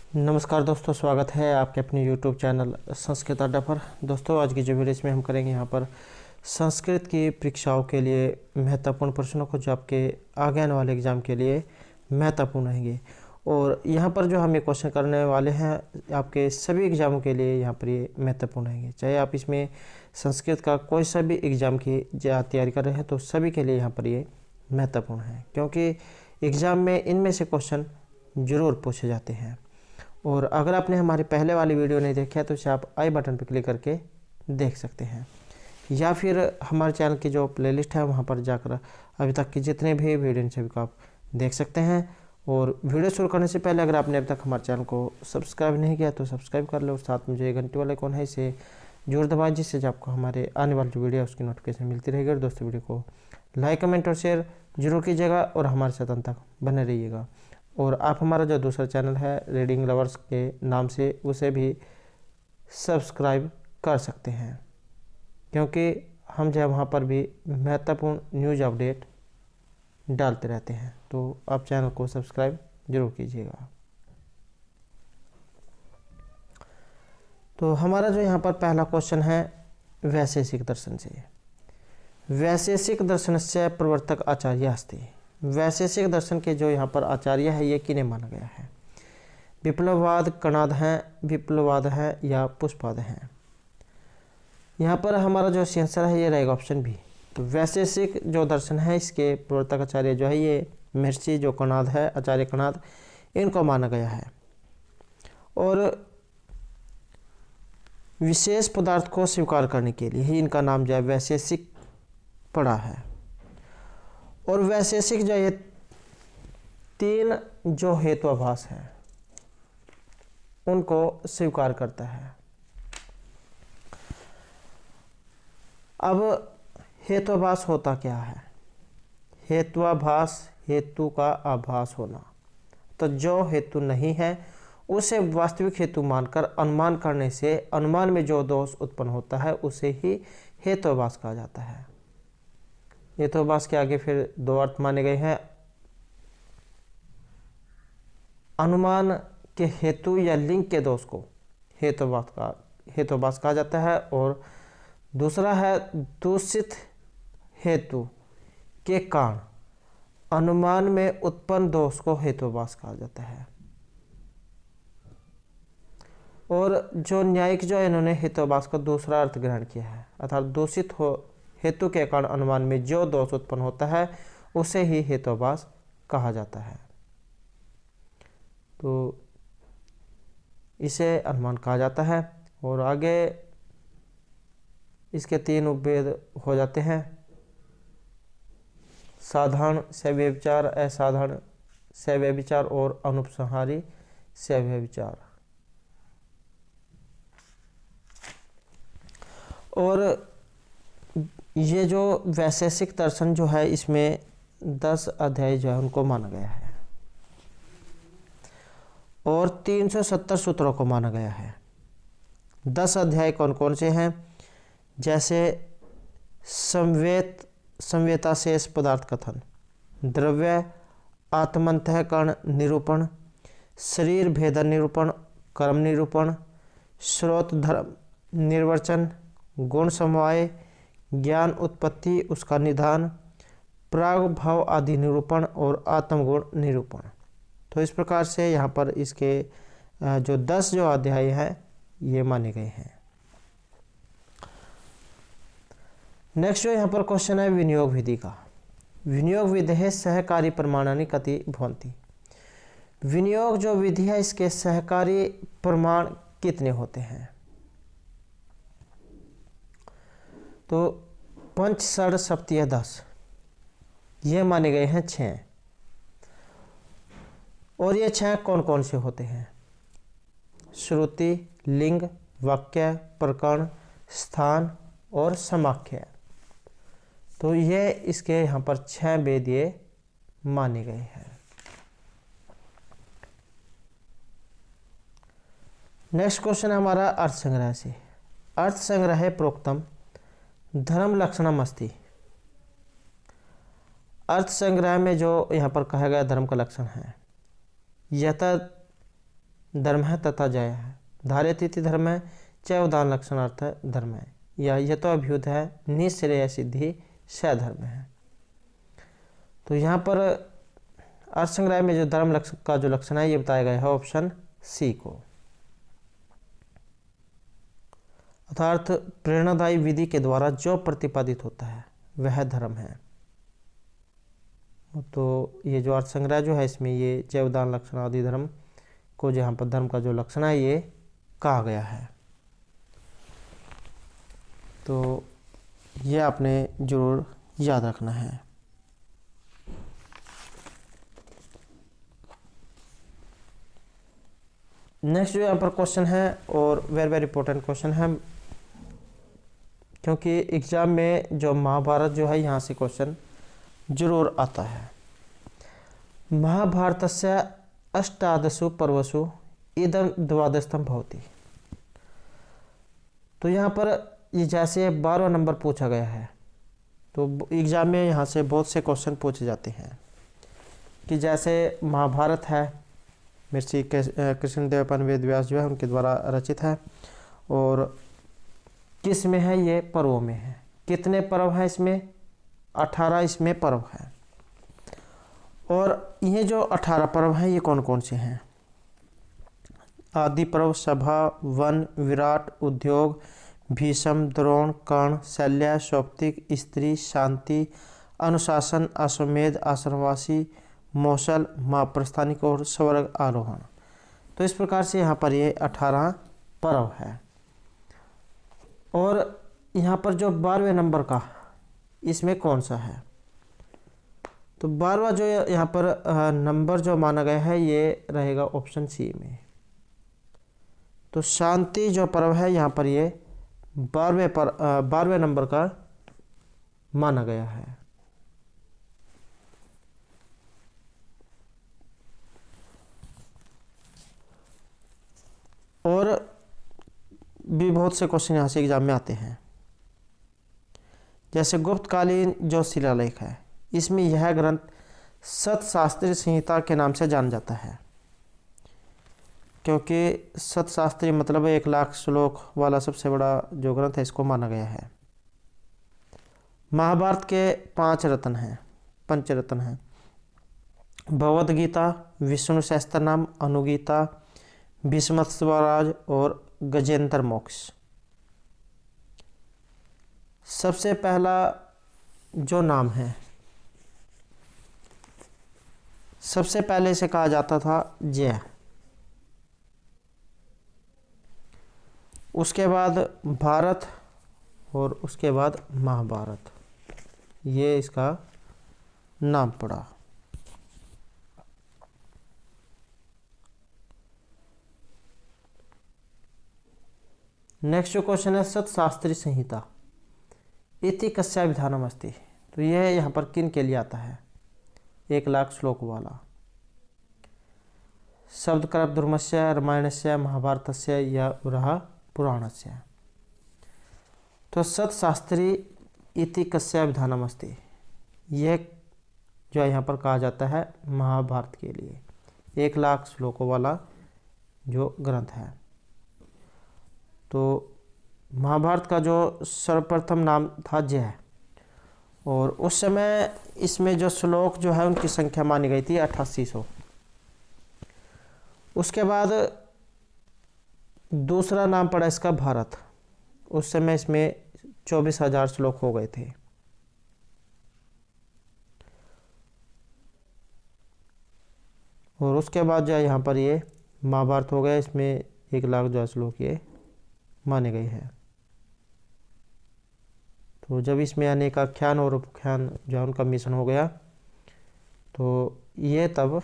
नमस्कार दोस्तों, स्वागत है आपके अपने YouTube चैनल संस्कृत अड्डा पर। दोस्तों, आज की जो वीडियो इसमें हम करेंगे यहाँ पर संस्कृत की परीक्षाओं के लिए महत्वपूर्ण प्रश्नों को, जो आपके आगे आने वाले एग्ज़ाम के लिए महत्वपूर्ण रहेंगे। और यहाँ पर जो हम ये क्वेश्चन करने वाले हैं आपके सभी एग्ज़ामों के लिए यहाँ पर ये महत्वपूर्ण रहेंगे। चाहे आप इसमें संस्कृत का कोई सा भी एग्ज़ाम की तैयारी कर रहे हैं तो सभी के लिए यहाँ पर ये महत्वपूर्ण है, क्योंकि एग्ज़ाम में इनमें से क्वेश्चन ज़रूर पूछे जाते हैं। और अगर आपने हमारे पहले वाली वीडियो नहीं देखा है तो इसे आप आई बटन पर क्लिक करके देख सकते हैं, या फिर हमारे चैनल की जो प्लेलिस्ट है वहां पर जाकर अभी तक की जितने भी वीडियो हैं सभी को आप देख सकते हैं। और वीडियो शुरू करने से पहले अगर आपने अभी तक हमारे चैनल को सब्सक्राइब नहीं किया तो सब्सक्राइब कर लो, और साथ में जो घंटी वाला आइकॉन है इसे जोर दबाएं, जिससे आपको हमारे आने वाली जो वीडियो है उसकी नोटिफिकेशन मिलती रहेगी। और दोस्तों, वीडियो को लाइक, कमेंट और शेयर जरूर कीजिएगा और हमारे साथ अंत तक बने रहिएगा। और आप हमारा जो दूसरा चैनल है रीडिंग लवर्स के नाम से, उसे भी सब्सक्राइब कर सकते हैं, क्योंकि हम जो है वहाँ पर भी महत्वपूर्ण न्यूज़ अपडेट डालते रहते हैं। तो आप चैनल को सब्सक्राइब जरूर कीजिएगा। तो हमारा जो यहाँ पर पहला क्वेश्चन है वैशेषिक दर्शन से। वैशेषिक दर्शन से प्रवर्तक आचार्य अस्ति। वैशेषिक दर्शन के जो यहाँ पर आचार्य है ये किन्हें माना गया है? विप्लववाद, कणाद हैं, विप्लववाद है या पुष्पवाद है? यहाँ पर हमारा जो आंसर है ये रहेगा ऑप्शन बी। तो वैशेषिक जो दर्शन है इसके प्रवर्तक आचार्य जो है ये महर्षि जो कणाद है, आचार्य कणाद, इनको माना गया है। और विशेष पदार्थ को स्वीकार करने के लिए ही इनका नाम जो है वैशेषिक पड़ा है। और वैशेषिक जो ये तीन जो हेतुआभास है उनको स्वीकार करता है। अब हेतुआभास होता क्या है? हेतुआभास, हेतु का आभास होना। तो जो हेतु नहीं है उसे वास्तविक हेतु मानकर अनुमान करने से अनुमान में जो दोष उत्पन्न होता है उसे ही हेतुआभास कहा जाता है। हेतुआभास के आगे फिर दो अर्थ माने गए हैं। अनुमान के हेतु या लिंग के दोष को हेतुआभास कहा जाता है। और दूसरा है दूषित हेतु के कारण अनुमान में उत्पन्न दोष को हेतुआभास कहा जाता है। और जो न्यायिक जो इन्होंने हेतुआभास का दूसरा अर्थ ग्रहण किया है, अर्थात दूषित हेतु के कारण अनुमान में जो दोष उत्पन्न होता है उसे ही हेतुआभास कहा जाता है। तो इसे अनुमान कहा जाता है। और आगे इसके तीन उपभेद हो जाते हैं: साधारण सव्यभिचार, असाधारण सव्यभिचार और अनुपसंहारी सव्यभिचार। और ये जो वैशेषिक दर्शन जो है इसमें 10 अध्याय जो है उनको माना गया है और 370 सूत्रों को माना गया है। 10 अध्याय कौन कौन से हैं? जैसे संवेता शेष पदार्थ कथन, द्रव्य आत्मंतःकरण निरूपण, शरीर भेदन निरूपण, कर्म निरूपण, स्रोत धर्म निर्वचन, गुण समवाय, ज्ञान उत्पत्ति उसका निदान, प्राग भाव आदि निरूपण और आत्मगुण निरूपण। तो इस प्रकार से यहाँ पर इसके जो 10 जो अध्याय हैं ये माने गए हैं। नेक्स्ट जो यहाँ पर क्वेश्चन है विनियोग विधि का। विनियोग विधि सहकारी प्रमाणानि कति भवन्ति। विनियोग जो विधि है इसके सहकारी प्रमाण कितने होते हैं? तो पंच, षड, सप्तय, 10 ये माने गए हैं 6। और ये 6 कौन कौन से होते हैं? श्रुति, लिंग, वाक्य, प्रकरण, स्थान और समाख्या। तो ये इसके यहाँ पर 6 वेद ये माने गए हैं। नेक्स्ट क्वेश्चन है हमारा अर्थ संग्रह से। अर्थ संग्रह प्रोक्तम धर्म लक्षणम अस्ति। अर्थ संग्रह में जो यहाँ पर कहा गया धर्म का लक्षण है, यथा धर्म है तथा जय है। धार्यतीति धर्म है, च उदान लक्षणार्थ धर्म है, या यतो अभ्युत है, निःश्रेय सिद्धि स धर्म है। तो यहाँ पर अर्थ संग्रह में जो धर्म का जो लक्षण है ये बताया गया है ऑप्शन सी को, अर्थात प्रेरणादायी विधि के द्वारा जो प्रतिपादित होता है वह धर्म है। तो ये जो अर्थ संग्रह जो है इसमें ये जय उदान लक्षण आदि धर्म को जहाँ पर धर्म का जो लक्षण है ये कहा गया है। तो ये आपने जरूर याद रखना है। नेक्स्ट जो यहाँ पर क्वेश्चन है और वेरी वेरी इंपॉर्टेंट क्वेश्चन है, क्योंकि एग्जाम में जो महाभारत जो है यहाँ से क्वेश्चन जरूर आता है। महाभारतस्य अष्टादशु पर्वसु इदं द्वादशतम भवति। तो यहाँ पर ये जैसे 12वां नंबर पूछा गया है, तो एग्जाम में यहाँ से बहुत से क्वेश्चन पूछे जाते हैं कि जैसे महाभारत है महर्षि कृष्णदेव पान वेद व्यास जो है उनके द्वारा रचित है, और किस में है, ये पर्वों में है। कितने पर्व हैं इसमें, 18 इसमें पर्व हैं। और ये जो 18 पर्व हैं ये कौन कौन से हैं? आदि पर्व, सभा, वन, विराट, उद्योग, भीष्म, द्रोण, कर्ण, शल्य, सौप्तिक, स्त्री, शांति, अनुशासन, अश्वमेध, आश्रमवासी, मौसल, महाप्रस्थानिक और स्वर्ग आरोहण। तो इस प्रकार से यहाँ पर ये 18 पर्व है। और यहाँ पर जो 12वें नंबर का इसमें कौन सा है? तो 12वां जो यहाँ पर नंबर जो माना गया है ये रहेगा ऑप्शन सी में। तो शांति जो पर्व है यहाँ पर ये 12वें नंबर का माना गया है। और भी बहुत से क्वेश्चन यहाँ से एग्जाम में आते हैं। जैसे गुप्तकालीन जो शिलालेख है इसमें यह ग्रंथ सतशास्त्री संहिता के नाम से जाना जाता है, क्योंकि सतशास्त्री मतलब 1 लाख श्लोक वाला सबसे बड़ा जो ग्रंथ है इसको माना गया है। महाभारत के 5 रत्न हैं, पंचरत्न हैं, भगवद गीता, विष्णु सहस्त्रनाम, अनुगीता, भीष्म स्वराज और गजेंद्र मोक्ष। सबसे पहला जो नाम है, सबसे पहले से कहा जाता था जय, उसके बाद भारत और उसके बाद महाभारत, ये इसका नाम पड़ा। नेक्स्ट जो क्वेश्चन है सतशास्त्री संहिता इति कस्या विधानम अस्ति। तो यह यहाँ पर किन के लिए आता है? 1 लाख श्लोक वाला। शब्दक्रम धर्मस्य, रामायणस्य, महाभारतस्य या उरह पुराणस्य। तो सतशास्त्री इति कस्या विधानम अस्ति, यह जो यहाँ पर कहा जाता है महाभारत के लिए 1 लाख श्लोकों वाला जो ग्रंथ है। तो महाभारत का जो सर्वप्रथम नाम था जय, और उस समय इसमें जो श्लोक जो है उनकी संख्या मानी गई थी 8800। उसके बाद दूसरा नाम पड़ा इसका भारत, उस समय इसमें 24,000 श्लोक हो गए थे। और उसके बाद जो है यहाँ पर ये महाभारत हो गया, इसमें 1 लाख जो श्लोक ये माने गए हैं। तो जब इसमें अनेक आख्यान और उपाख्यान जो उनका मिश्रण हो गया तो ये तब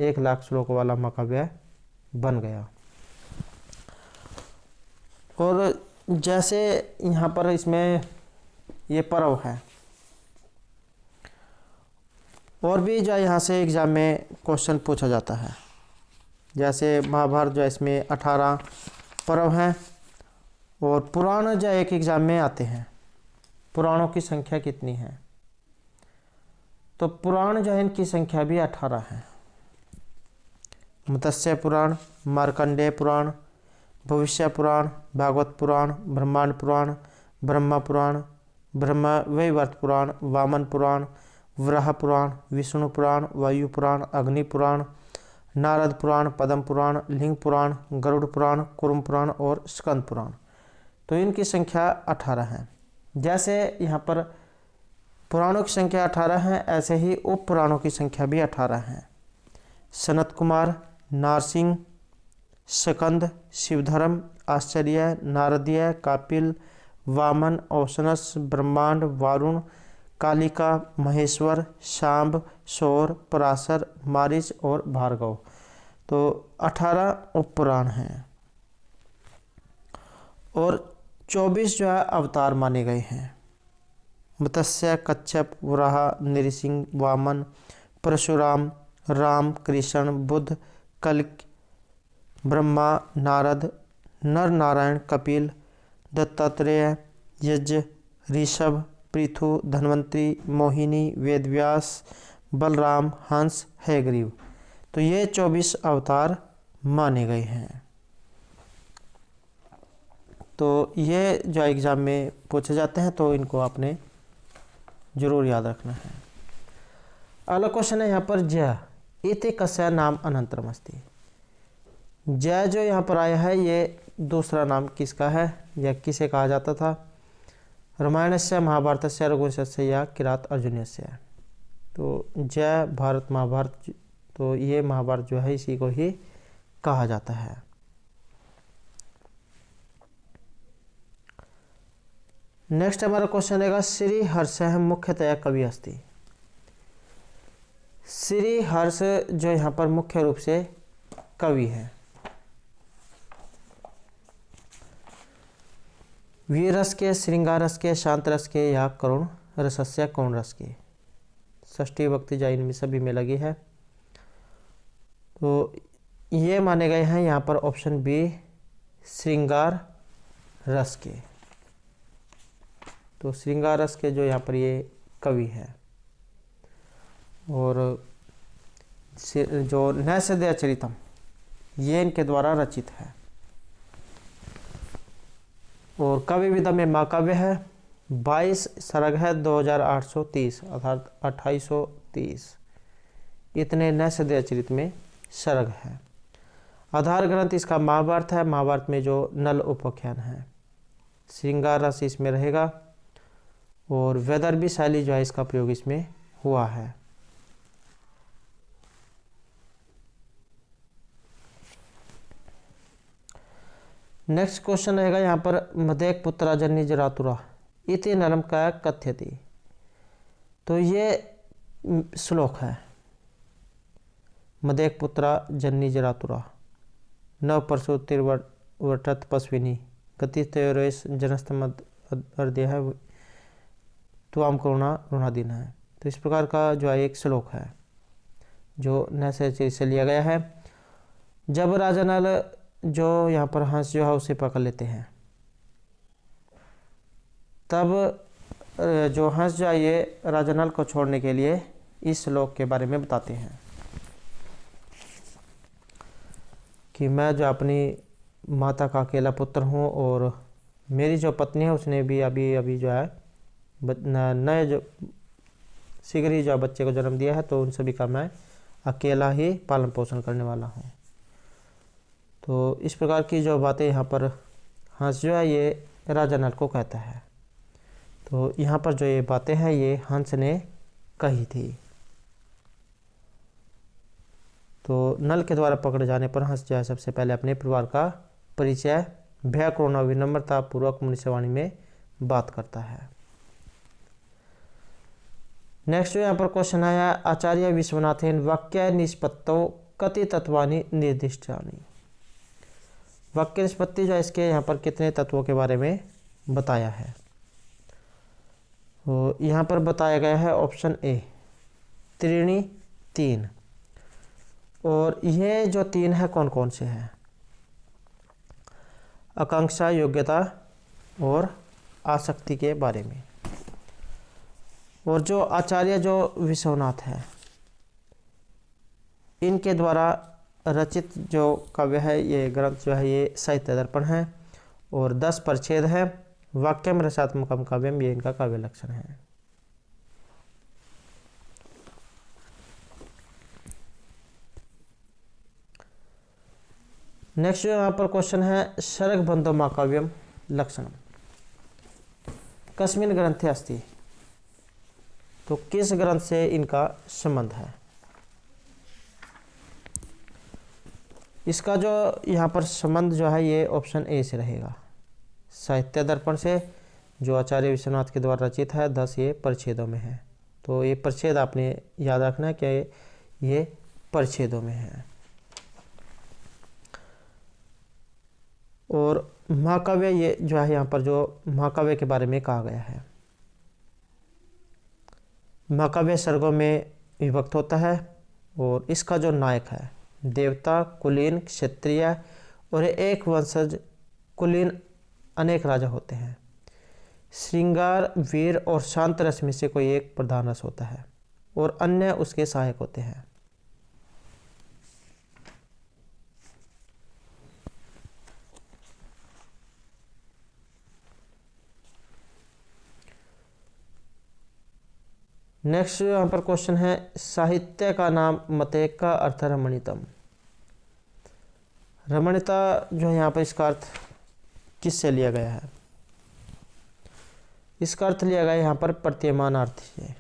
1 लाख श्लोक वाला महाकाव्य बन गया। और जैसे यहाँ पर इसमें ये पर्व है, और भी जो यहाँ से एग्जाम में क्वेश्चन पूछा जाता है। जैसे महाभारत जो इसमें 18 पर्व हैं, और पुराण जो एक एग्जाम में आते हैं, पुराणों की संख्या कितनी है? तो पुराण जो है इनकी संख्या भी 18 है। मत्स्य पुराण, मार्कंडेय पुराण, भविष्य पुराण, भागवत पुराण, ब्रह्मांड पुराण, ब्रह्मा पुराण, ब्रह्म वैवर्त पुराण, वामन पुराण, वराह पुराण, विष्णु पुराण, वायु पुराण, अग्नि पुराण, नारद पुराण, पद्म पुराण, लिंग पुराण, गरुड़ पुराण, कुर्म पुराण और स्कंद पुराण। तो इनकी संख्या 18 है। जैसे यहाँ पर पुराणों की संख्या 18 है, ऐसे ही उप पुराणों की संख्या भी 18 है। सनत कुमार, नारसिंह, स्कंद, शिवधर्म, आश्चर्य, नारदीय, कापिल, वामन, औसनस, ब्रह्मांड, वारुण, कालिका, महेश्वर, शांब, सौर, पराशर, मारीच और भार्गव। तो 18 उपपुराण हैं और 24 जो है अवतार माने गए हैं। मत्स्य, कच्छप, वराह, नृसिंह, वामन, परशुराम, राम, कृष्ण, बुद्ध, कल्क, ब्रह्मा, नारद, नर नारायण, कपिल, दत्तात्रेय, यज्ञ, ऋषभ, पृथु, धन्वंतरी, मोहिनी, वेदव्यास, बलराम, हंस, हयग्रीव। तो ये 24 अवतार माने गए हैं। तो ये जो एग्ज़ाम में पूछे जाते हैं, तो इनको आपने जरूर याद रखना है। अगला क्वेश्चन है यहाँ पर जय इति कस्य नाम अनंतरम अस्ति। जय जो यहाँ पर आया है, ये दूसरा नाम किसका है या किसे कहा जाता था? रामायणस्य, महाभारतस्य, रघुवंशस्य या किरात अर्जुनस्य। तो जय भारत महाभारत, तो ये महाभारत जो है इसी को ही कहा जाता है। नेक्स्ट हमारा क्वेश्चन रहेगा श्री हर्ष मुख्यतया कवि अस्ति। श्री हर्ष जो यहाँ पर मुख्य रूप से कवि है। वीर रस के, श्रृंगार रस के, शांत रस के या करुण रसस्य करुण रस के। षष्ठी भक्ति जो इनमें सभी में लगी है। तो ये माने गए हैं यहाँ पर ऑप्शन बी श्रृंगार रस के। तो श्रृंगार रस के जो यहाँ पर ये कवि है। और जो नैषधीय चरितम ये इनके द्वारा रचित है। और कवि विधा में महाकाव्य है। 22 सर्ग है, 2830 अर्थात 2830 इतने नैषधीय चरित में सर्ग है। आधार ग्रंथ इसका महाभारत है। महाभारत में जो नल उपाख्यान है, श्रृंगार रस इसमें रहेगा। और वैदर्भी शैली जो है इसका प्रयोग इसमें हुआ है। नेक्स्ट क्वेश्चन रहेगा यहाँ पर मदेक पुत्रा जन्नी जरातुरा इति नलम का कथ्यति। तो ये श्लोक है। मदेक पुत्रा जन्नी जरातुरा नव परशु तिर्वटत पश्विनी गति तयोरेश जनस्तम अर्दय है त्वाम करुणा ऋणादीन है। तो इस प्रकार का जो है एक श्लोक है जो नैषधीय से लिया गया है। जब राजा नल जो यहाँ पर हंस जो है उसे पकड़ लेते हैं, तब जो हंस जो है ये राजा नल को छोड़ने के लिए इस श्लोक के बारे में बताते हैं कि मैं जो अपनी माता का अकेला पुत्र हूँ और मेरी जो पत्नी है उसने भी अभी अभी जो है नए जो शीघ्र ही जो बच्चे को जन्म दिया है, तो उन सभी का मैं अकेला ही पालन पोषण करने वाला हूँ। तो इस प्रकार की जो बातें यहाँ पर हंस जो है ये राजा नल को कहता है। तो यहाँ पर जो ये बातें हैं ये हंस ने कही थी। तो नल के द्वारा पकड़े जाने पर हंस जो है सबसे पहले अपने परिवार का परिचय भय करुणा विनम्रता पूर्वक मुनिशवाणी में बात करता है। नेक्स्ट जो यहाँ पर क्वेश्चन आया आचार्य विश्वनाथेन वाक्य निष्पत्तौ कति तत्वानि निर्दिष्टानि। वाक्य निष्पत्ति जो इसके यहाँ पर कितने तत्वों के बारे में बताया है। तो यहाँ पर बताया गया है ऑप्शन ए त्रीणि 3। और ये जो 3 है कौन कौन से हैं? आकांक्षा, योग्यता और आसक्ति के बारे में। और जो आचार्य जो विश्वनाथ है इनके द्वारा रचित जो काव्य है, ये ग्रंथ जो है ये साहित्य दर्पण है और 10 परिच्छेद है। वाक्यम रसात्मकम काव्यम, ये इनका काव्य लक्षण है। नेक्स्ट जो यहाँ पर क्वेश्चन है, शरग बंधो महाकाव्यम लक्षणम कस्मिन ग्रंथे अस्ति, तो किस ग्रंथ से इनका संबंध है। इसका जो यहाँ पर संबंध जो है ये ऑप्शन ए से रहेगा, साहित्य दर्पण से, जो आचार्य विश्वनाथ के द्वारा रचित है। 10 ये परिच्छेदों में है, तो ये परिच्छेद आपने याद रखना है कि ये परिच्छेदों में है। और महाकाव्य, ये जो है यहाँ पर जो महाकाव्य के बारे में कहा गया है, महाकाव्य सर्गों में विभक्त होता है और इसका जो नायक है देवता, कुलीन, क्षत्रिय और एक वंशज कुलीन अनेक राजा होते हैं। श्रृंगार, वीर और शांत रस में से कोई एक प्रधान रस होता है और अन्य उसके सहायक होते हैं। नेक्स्ट यहाँ पर क्वेश्चन है, साहित्य का नाम मते का अर्थ रमणीतम। रमणीयता जो है यहाँ पर इसका अर्थ किससे लिया गया है। इसका अर्थ लिया गया यहाँ पर प्रतीयमान अर्थ से।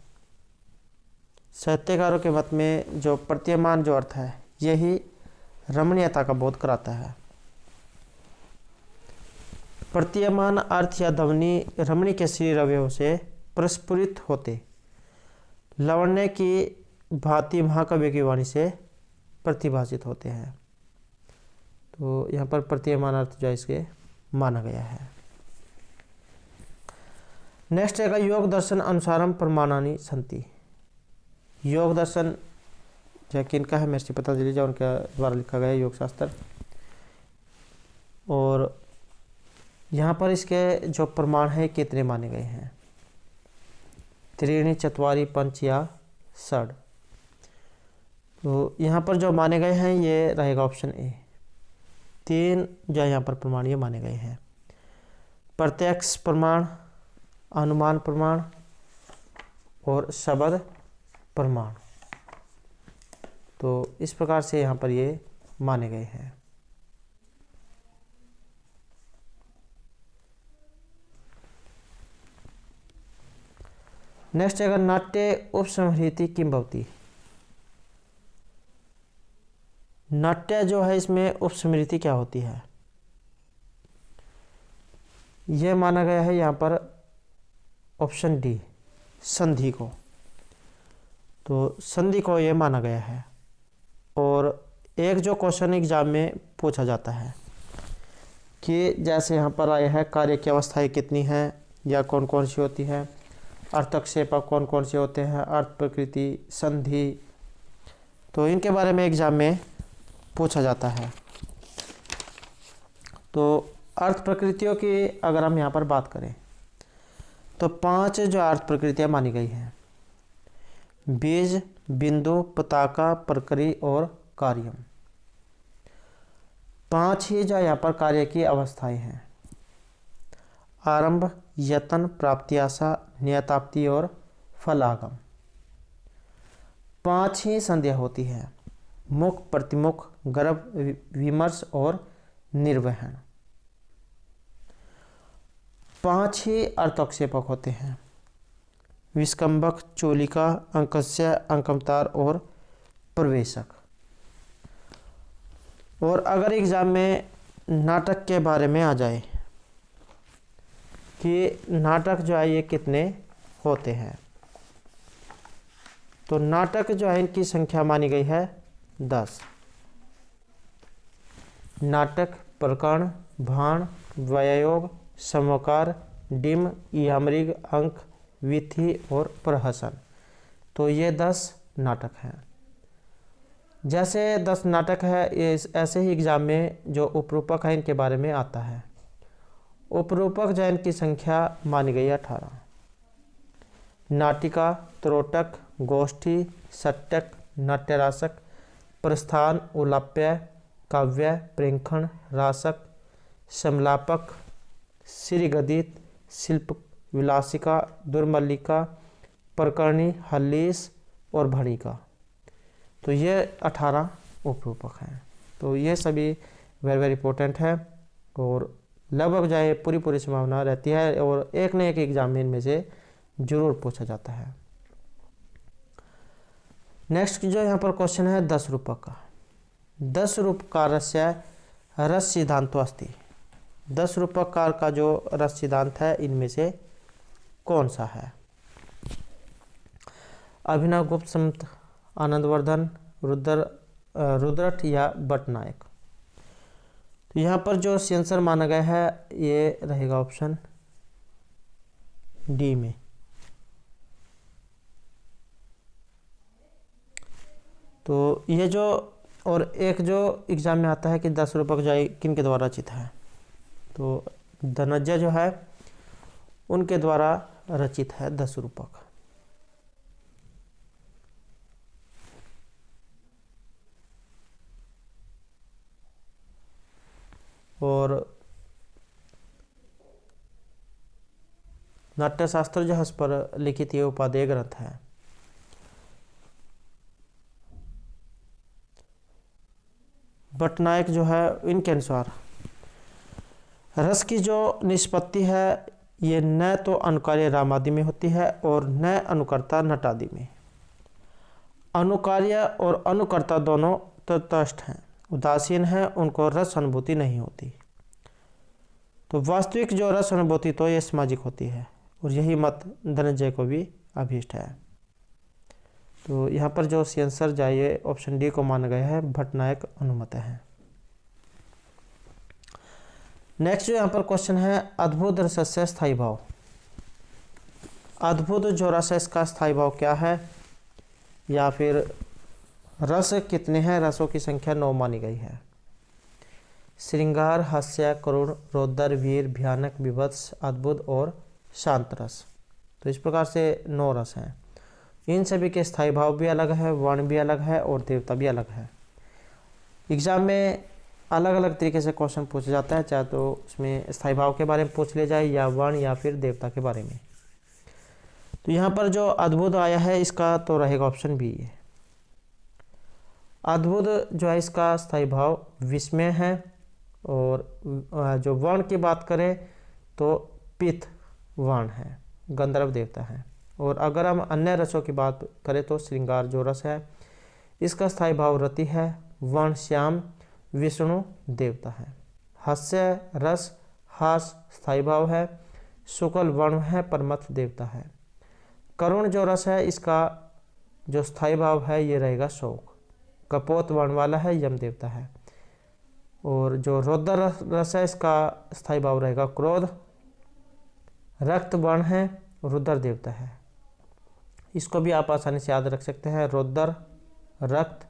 साहित्यकारों के मत में जो प्रतीयमान जो अर्थ है यही रमणीयता का बोध कराता है। प्रतीयमान अर्थ या ध्वनि रमणी के शरीर अवयव से प्रस्फुरित होते लावण्य की भांति महाकाव्य की वाणी से प्रतिभाषित होते हैं। तो यहाँ पर प्रतीयमान अर्थ जो इसके माना गया है। नेक्स्ट है योग दर्शन अनुसारम प्रमाणानि संति। योग दर्शन जो किनका है, महर्षि पतंजलि जो उनके द्वारा लिखा गया योग शास्त्र। और यहाँ पर इसके जो प्रमाण है कितने माने गए हैं, 3 4 5 या 6। तो यहाँ पर जो माने गए हैं ये रहेगा ऑप्शन ए। 3 जो यहाँ पर प्रमाण ये माने गए हैं, प्रत्यक्ष प्रमाण, अनुमान प्रमाण और शब्द प्रमाण। तो इस प्रकार से यहाँ पर ये माने गए हैं। नेक्स्ट है नाट्य उपसंहृति किम भवति। नाट्य जो है इसमें उपस्मृति क्या होती है, यह माना गया है यहाँ पर ऑप्शन डी संधि को। तो संधि को यह माना गया है। और एक जो क्वेश्चन एग्जाम में पूछा जाता है कि जैसे यहाँ पर आया है कार्य की अवस्थाएं कितनी हैं या कौन कौन सी होती है, अर्थक्षेपक कौन कौन से होते हैं, अर्थ प्रकृति, संधि, तो इनके बारे में एग्जाम में पूछा जाता है। तो अर्थ प्रकृतियों की अगर हम यहाँ पर बात करें तो 5 जो अर्थ प्रकृतियाँ मानी गई हैं, बीज, बिंदु, पताका, प्रकृति और कार्यम। 5 ही जो यहाँ पर कार्य की अवस्थाएं हैं, आरंभ, यत्न, प्राप्ति आशा, नियताप्ति और फलागम। 5 ही संध्या होती है, मुख, प्रतिमुख, गर्भ, विमर्श और निर्वहन। 5 ही अर्थक्षेपक होते हैं, विस्कंबक, चोलिका, अंकस्य, अंकमतार और प्रवेशक। और अगर एग्जाम में नाटक के बारे में आ जाए कि नाटक जो है ये कितने होते हैं, तो नाटक जो है इनकी संख्या मानी गई है 10। नाटक, प्रकरण, भाण, व्यायोग, समकार, डिम, यामृग, अंक, विथि और प्रहसन। तो ये 10 नाटक हैं। जैसे 10 नाटक है, ऐसे ही एग्जाम में जो उपरूपक है इनके बारे में आता है। उपरूपक जो इनकी संख्या मानी गई है 18। नाटिका, त्रोटक, गोष्ठी, सट्टक, नाट्यरासक, प्रस्थान, उलाप्य, काव्य, प्रेक्षण, रासक, समलापक, श्रीगदित, शिल्प विलासिका, दुर्मल्लिका, प्रकरणी, हल्लीस और भणिका। तो ये 18 उपरूपक हैं। तो ये सभी वेरी वेरी इंपॉर्टेंट है और लगभग जाए पूरी संभावना रहती है और एक न एक एग्जाम में इनमें से जरूर पूछा जाता है। नेक्स्ट जो यहाँ पर क्वेश्चन है 10 रूपक का। 10 रूपकारस्य रस सिद्धांतो अस्ति। 10 रूपकार का जो रस सिद्धांत है इनमें से कौन सा है? अभिनव गुप्त, समत, आनंदवर्धन, रुद्रट या भट्टनायक। तो यहाँ पर जो आंसर माना गया है ये रहेगा ऑप्शन डी में। तो ये जो और एक जो एग्जाम में आता है कि 10 रूपक जो किन के द्वारा रचित है, तो धनंजय जो है उनके द्वारा रचित है 10 रूपक। और नाट्यशास्त्र जो है इस पर लिखित ये उपादेय ग्रंथ है। भट्टनायक जो है इनके अनुसार रस की जो निष्पत्ति है ये न तो अनुकार्य रामादि में होती है और न अनुकर्ता नटादि में। अनुकार्य और अनुकर्ता दोनों तटस्थ हैं, उदासीन है, उनको रस अनुभूति नहीं होती। तो वास्तविक जो रस अनुभूति तो ये सामाजिक होती है और यही मत धनंजय को भी अभीष्ट है। तो यहाँ पर जो आंसर जाइए ऑप्शन डी को माना गया है, भट्टनायक अनुमत है। नेक्स्ट जो यहाँ पर क्वेश्चन है अद्भुत रसस्य स्थायी भाव। अद्भुत जो रस है इसका स्थायी भाव क्या है, या फिर रस कितने हैं? रसों की संख्या 9 मानी गई है। श्रृंगार, हास्य, करुण, रौद्र, वीर, भयानक, विभत्स, अद्भुत और शांत रस। तो इस प्रकार से 9 रस हैं। इन सभी के स्थायी भाव भी अलग है, वर्ण भी अलग है और देवता भी अलग है। एग्जाम में अलग अलग तरीके से क्वेश्चन पूछा जाता है, चाहे तो उसमें स्थायी भाव के बारे में पूछ लिया जाए या वर्ण या फिर देवता के बारे में। तो यहाँ पर जो अद्भुत आया है इसका तो रहेगा ऑप्शन बी है। अद्भुत जो है इसका स्थायी भाव विस्मय है और जो वर्ण की बात करें तो पित्त वर्ण है, गंधर्व देवता है। और अगर हम अन्य रसों की बात करें तो श्रृंगार जो रस है इसका स्थायी भाव रति है, वर्ण श्याम, विष्णु देवता है। हास्य रस हास स्थायी भाव है, शुक्ल वर्ण है, परमथ देवता है। करुण जो रस है इसका जो स्थायी भाव है ये रहेगा शोक, कपोत वर्ण वाला है, यम देवता है। और जो रौद्र रस है इसका स्थायी भाव रहेगा क्रोध, रक्त वर्ण है, रुद्र देवता है। इसको भी आप आसानी से याद रख सकते हैं, रौद्र, रक्त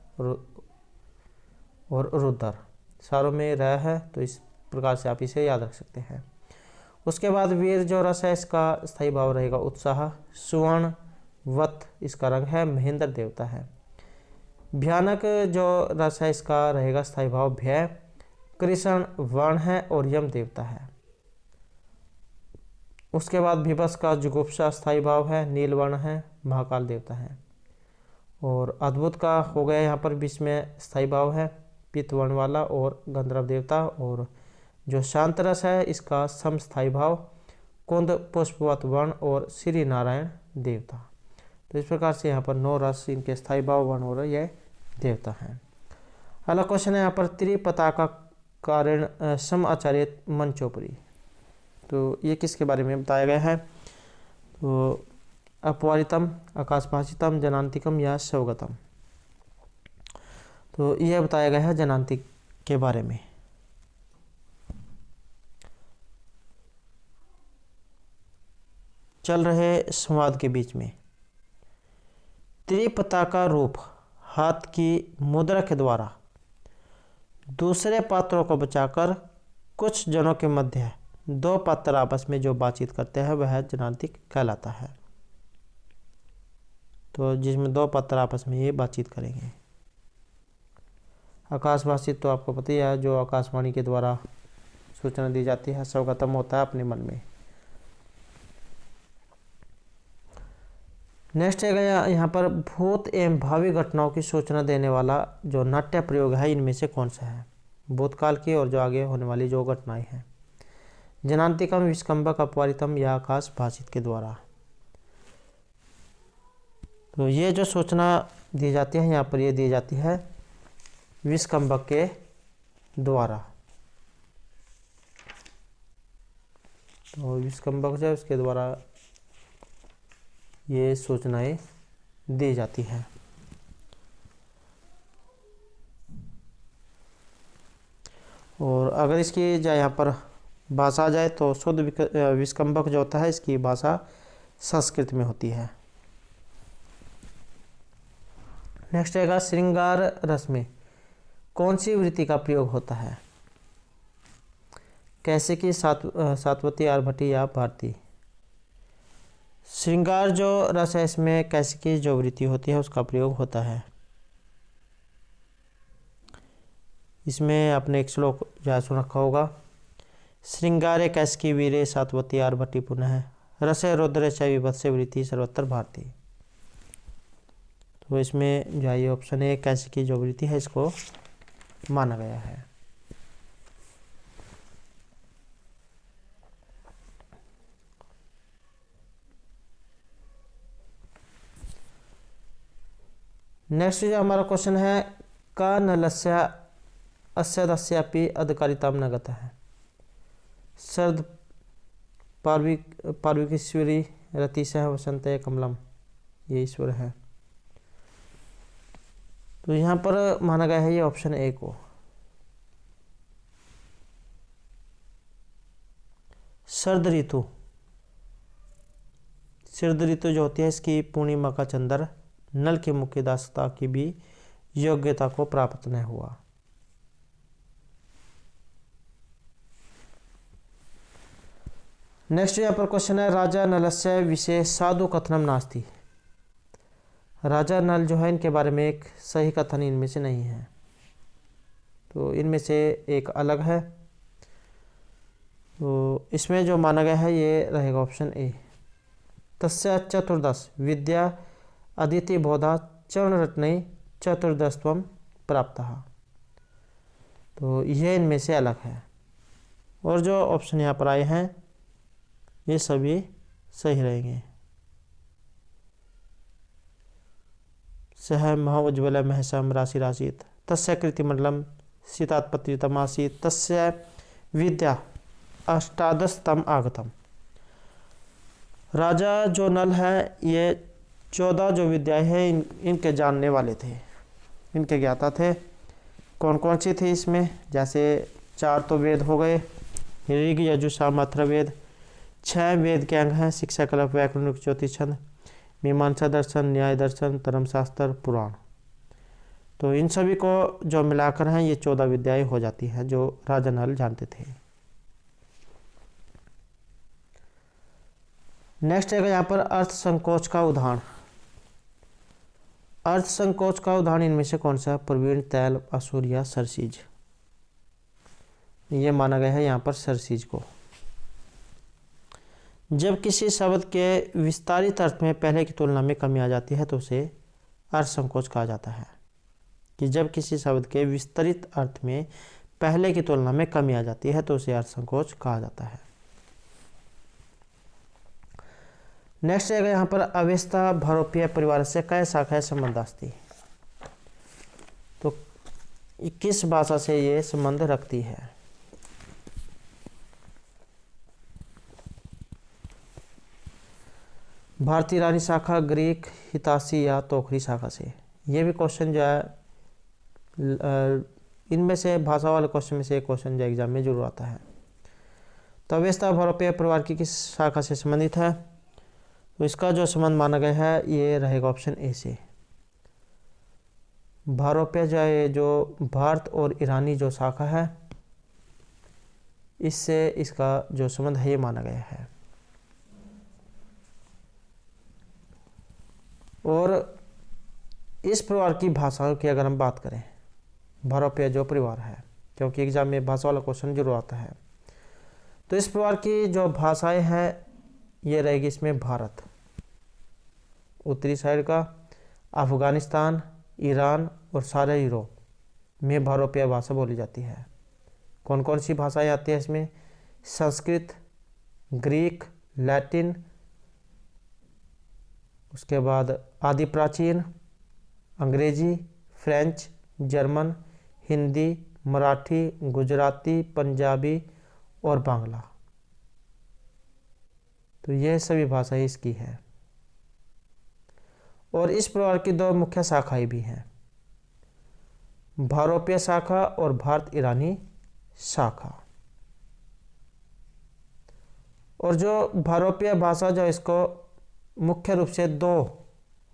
और रुद्र सारों में रह है, तो इस प्रकार से आप इसे याद रख सकते हैं। उसके बाद वीर जो रस है इसका स्थायी भाव रहेगा उत्साह, सुवर्ण वत इसका रंग है, महेंद्र देवता है। भयानक जो रस है इसका रहेगा स्थायी भाव भय, कृष्ण वर्ण है और यम देवता है। उसके बाद विभत्स का जुगुप्सा स्थायी भाव है, नील वर्ण है, महाकाल देवता है। और अद्भुत का हो गया यहाँ पर बीच में स्थायी भाव है, पित्त वर्ण वाला और गंधर्व देवता। और जो शांत रस है इसका समस्थायी भाव कुंद पुष्पवत वर्ण और श्री नारायण देवता। तो इस प्रकार से यहाँ पर 9 रस इनके स्थायी भाव वर्ण और ये देवता हैं। अगला क्वेश्चन है यहाँ पर त्रिपताका कारण सम आचार्य मंचोपरी। तो ये किसके बारे में बताया गया है, तो अपवारितम, आकाशभाषितम, जनांतिकम या स्वगतम। तो यह बताया गया है जनांतिक के बारे में। चल रहे संवाद के बीच में त्रिपताका रूप हाथ की मुद्रा के द्वारा दूसरे पात्रों को बचाकर कुछ जनों के मध्य 2 पात्र आपस में जो बातचीत करते हैं वह जनांतिक कहलाता है। तो जिसमें 2 पात्र आपस में ये बातचीत करेंगे। आकाशभाषित तो आपको पता ही है, जो आकाशवाणी के द्वारा सूचना दी जाती है, स्वगतम होता है अपने मन में। नेक्स्ट है यहाँ पर भूत एवं भावी घटनाओं की सूचना देने वाला जो नाट्य प्रयोग है इनमें से कौन सा है? भूतकाल की और जो आगे होने वाली जो घटनाएं हैं। जनांतिकम, विस्कंभक, अपवारितम या आकाश भाषित के द्वारा। तो ये जो सूचना दी जाती है यहाँ पर ये दी जाती है विस्कंभक के द्वारा। तो विस्कंभक जो है उसके द्वारा ये सूचनाएं दी जाती हैं। और अगर इसकी जाए यहाँ पर भाषा आ जाए तो शुद्ध विस्कंभक जो होता है इसकी भाषा संस्कृत में होती है। नेक्स्ट रहेगा श्रृंगार रस में कौन सी वृत्ति का प्रयोग होता है? कैसे कि सातवती, आर्भटी या भारती। श्रृंगार जो रस है इसमें कैसे की जो वृत्ति होती है उसका प्रयोग होता है। इसमें आपने एक श्लोक जो सुन रखा होगा, श्रृंगारे कैसकी वीरे सातवती आर्भटी पुनः रसे रुद्र च विभत्से वृत्ति सर्वत्र भारती। तो इसमें जो ये ऑप्शन है कैसे की जो वृत्ति है इसको माना गया है। नेक्स्ट जो हमारा क्वेश्चन है का नलस्य अस्यदस्यापि अधिकारिताम न गतः है। शरद पार्विकेश्वरी रतिशः वसंत कमलम, ये ईश्वर है। तो यहाँ पर माना गया है ये ऑप्शन ए को। शरद ऋतु, शरद ऋतु जो होती है इसकी पूर्णिमा का चंद्र नल की मुख्य दासता की भी योग्यता को प्राप्त न हुआ। नेक्स्ट यहाँ पर क्वेश्चन है राजा नलस्य विषय साधु कथनम नास्ति। राजा नल जो है इनके बारे में एक सही कथन इनमें से नहीं है, तो इनमें से एक अलग है। तो इसमें जो माना गया है ये रहेगा ऑप्शन ए। तस्य चतुर्दश विद्या अदिति बोधा चरण रत्नई चतुर्दशत्वम प्राप्त। तो यह इनमें से अलग है और जो ऑप्शन यहाँ पर आए हैं ये सभी सही रहेंगे। सह महउज्ज्वल महसम राशि राशित तस्य कृतिमंडलम सीतात्पत्रितमासीत तस्य विद्या अष्टादशतम आगतम। राजा जो नल है ये 14 जो विद्याएं हैं इनके जानने वाले थे, इनके ज्ञाता थे। कौन कौन सी थी इसमें? जैसे 4 तो वेद हो गए, ऋग यजु साम अथर्ववेद। 6 वेद के अंग हैं शिक्षा, कल्प, व्याकरण, ज्योतिष, छंद, मीमांसा दर्शन, न्याय दर्शन, धर्मशास्त्र, पुराण। तो इन सभी को जो मिलाकर हैं ये 14 विद्याएं हो जाती हैं जो राजा नल जानते थे। नेक्स्ट है यहाँ पर अर्थ संकोच का उदाहरण। अर्थ संकोच का उदाहरण इनमें से कौन सा है? प्रवीण, तैल, असुर या सरसीज। ये माना गया है यहाँ पर सरसीज को। जब किसी शब्द के विस्तारित अर्थ में पहले की तुलना में कमी आ जाती है तो उसे अर्थ संकोच कहा जाता है। कि जब किसी शब्द के विस्तरित अर्थ में पहले की तुलना में कमी आ जाती है तो उसे अर्थ संकोच कहा जाता है। नेक्स्ट है यहाँ पर अवेस्ता भरोपिया परिवार से कई शाखाएं संबंध आस्ती। तो किस भाषा से ये संबंध रखती है? भारतीय रानी शाखा, ग्रीक, हितासी या तोखरी शाखा से। ये भी क्वेश्चन जो है इनमें से भाषा वाले क्वेश्चन में से एक क्वेश्चन जो एग्जाम में जरूर आता है। तो अवेस्ता भरोपिया परिवार की किस शाखा से संबंधित है? तो इसका जो संबंध माना गया है ये रहेगा ऑप्शन ए से। भारोप्य जो है जो भारत और ईरानी जो शाखा है इससे इसका जो संबंध है ये माना गया है। और इस प्रकार की भाषाओं की अगर हम बात करें, भारोपीय जो परिवार है, क्योंकि एग्जाम में भाषा वाला क्वेश्चन जरूर आता है। तो इस परिवार की जो भाषाएं हैं ये रहेगी इसमें भारत, उत्तरी साइड का अफगानिस्तान, ईरान और सारा यूरोप में भारोपीय भाषा बोली जाती है। कौन कौन सी भाषाएं आती है इसमें? संस्कृत, ग्रीक, लैटिन, उसके बाद आदि प्राचीन, अंग्रेजी, फ्रेंच, जर्मन, हिंदी, मराठी, गुजराती, पंजाबी और बांग्ला। तो ये सभी भाषाएं इसकी है। और इस परिवार की दो मुख्य शाखाएं भी हैं, भारोपीय शाखा और भारत ईरानी शाखा। और जो भारोपीय भाषा जो इसको मुख्य रूप से दो